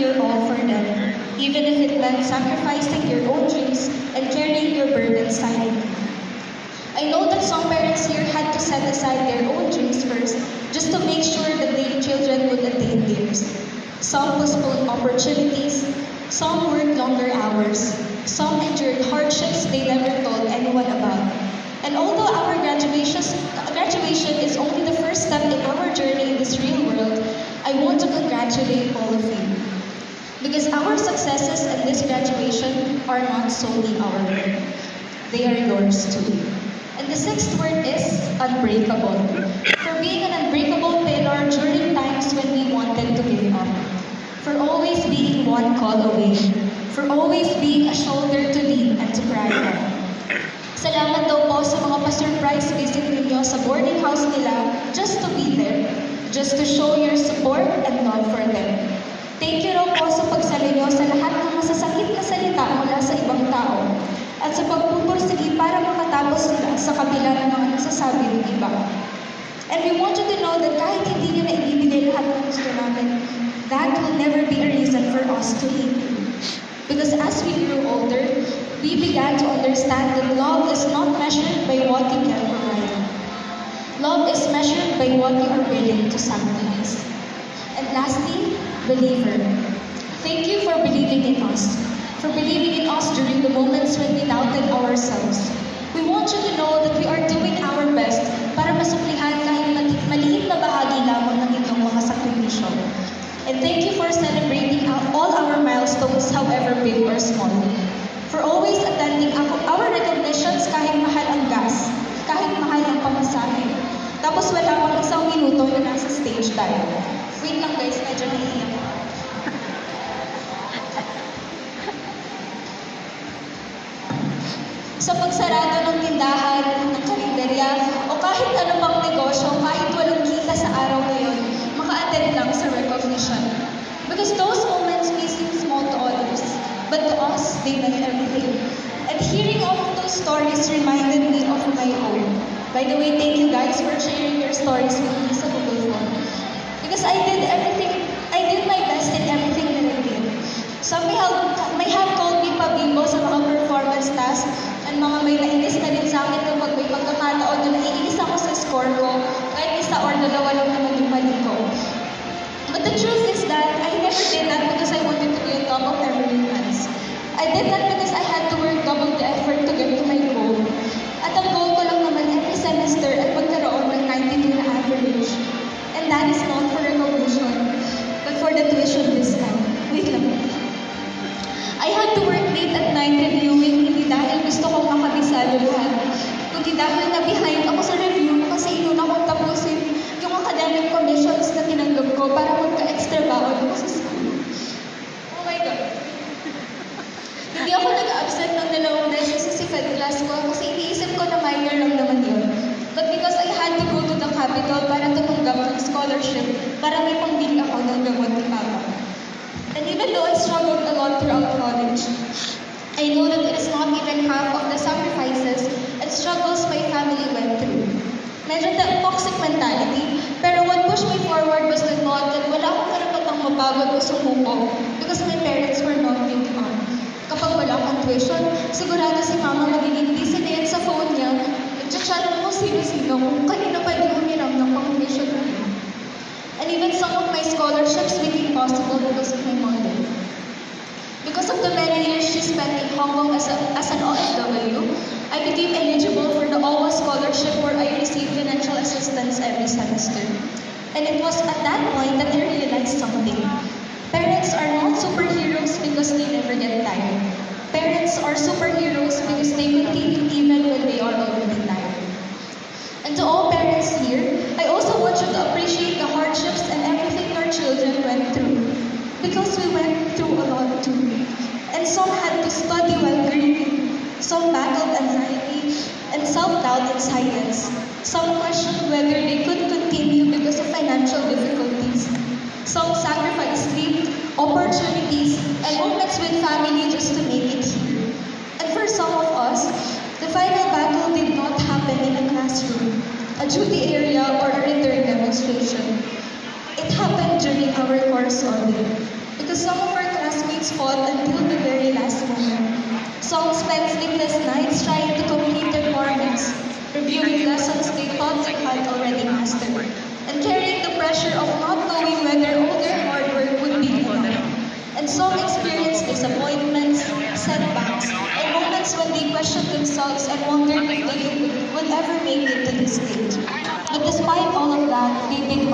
your all for them, even if it meant sacrificing your own dreams and carrying your burdens silently. I know that some parents here had to set aside their own dreams first just to make sure that their children would attain theirs. Some postponed opportunities, some worked longer hours, some endured hardships they never told anyone about. And although our graduation is only the first step in our journey in this real world, I want to congratulate all of you. Because our successes in this graduation are not solely our work. They are yours too. And the sixth word is unbreakable. For being an unbreakable pillar during times when we wanted to give up. For always being one call away. For always being a shoulder to lean and to cry on. Salamat daw po sa mga pa-surprise visit ninyo sa boarding house nila just to be there. Just to show your support and love for them. Thank you raw po sa pagsalinyo sa lahat ng masasakit na salita mula sa ibang tao at sa pagpupursige para makatapos sila sa kabila ng mga nasasabi ng iba. And we want you to know that kahit hindi nyo na ibibigay lahat ng gusto namin, that will never be a reason for us to hate you. Because as we grew older, we began to understand that love is not measured by what you can provide. Love is measured by what you are willing to sacrifice. And lastly, believer. Thank you for believing in us. For believing in us during the moments when we doubted ourselves. We want you to know that we are doing our best para masuklihan kahit maliit na bahagi lamang ng inyong mga sakripisyo. And thank you for celebrating all our milestones, however big or small. For always attending our recognitions kahit mahal ang gas, kahit mahal ang pamasahe. Tapos wala pang isang minuto na nasa stage tayo. Wait lang guys, medyo naiiyak ako. Sa pagsarado ng tindahan, ng karinderya, o kahit ano pang negosyo, kahit walang kita sa araw na yun, maka-attend lang sa recognition. Because those moments may seem small to others, but to us, they meant everything. And hearing all of those stories reminded me of my own. By the way, thank you guys for sharing your stories with me sa Google Form. Because I did my best in everything that I did. Some may have called me pabimbo sa mga performance tasks, and mga may nainis na din sa akin kapag may pagkakataon na naiinis ako sa score ko, kahit isa or dalawa lang naman yung mali ko. But the truth is that I never did that because I wanted to be on top of everyone's. I did that because I had to work double the effort to get to my goal. At ang goal ko lang naman every semester ay magkaroon ng 92 na average. And that is not for recognition, but for the tuition this time. Wait lang. I had to work late at night reviewing, hindi dahil gusto kong makabisado lahat, kundi dahil na behind ako sa review kasi inuna kong tapusin yung academic commissions na tinanggap ko para magka-extra baon ako sa school. Oh my God. Hindi ako nag-absent ng 2 beses sa CFED class ko kasi iniisip ko na minor lang naman yun. But because I had to go to the capital para tumanggap ng scholarship para may pambili ako ng gamot ni Papa. And even though I struggled a lot throughout college, I know that it is not even half of the sacrifices and struggles my family went through. Medyo toxic mentality, pero what pushed me forward was the thought that wala akong karapatang mapagod o sumuko because my parents were not giving up. Kapag wala akong tuition, sigurado si Mama magiging busy din sa phone niya, nag-chat mo sino-sino kung kanina pa di humiram ng pang-tuition na yun. And even some of my scholarships became possible because of my mother. Because of the many years she spent in Hong Kong as an OFW, I became eligible for the OWA scholarship where I received financial assistance every semester. And it was at that point that I realized something. Parents are not superheroes because they never get tired. Parents are superheroes because they continue even when they are already tired. And to all parents here, I also want you to appreciate the hardships and everything your children went through. Because we went through a lot too. And some had to study while grieving. Some battled anxiety and self-doubt in silence. Some questioned whether they could continue because of financial difficulties. Some sacrificed sleep, opportunities, and moments with family just to make it here. And for some of us, the final battle did not happen in a classroom, a duty area, or a return demonstration. It happened during our course audit. Because some of our students fought until the very last moment. Some spent sleepless nights trying to complete their formats, reviewing lessons they thought they had already mastered, and carrying the pressure of not knowing whether all their hard work would be enough. And some experienced disappointments, setbacks, and moments when they questioned themselves and wondered if they would ever make it to this stage. But despite all of that, they did not.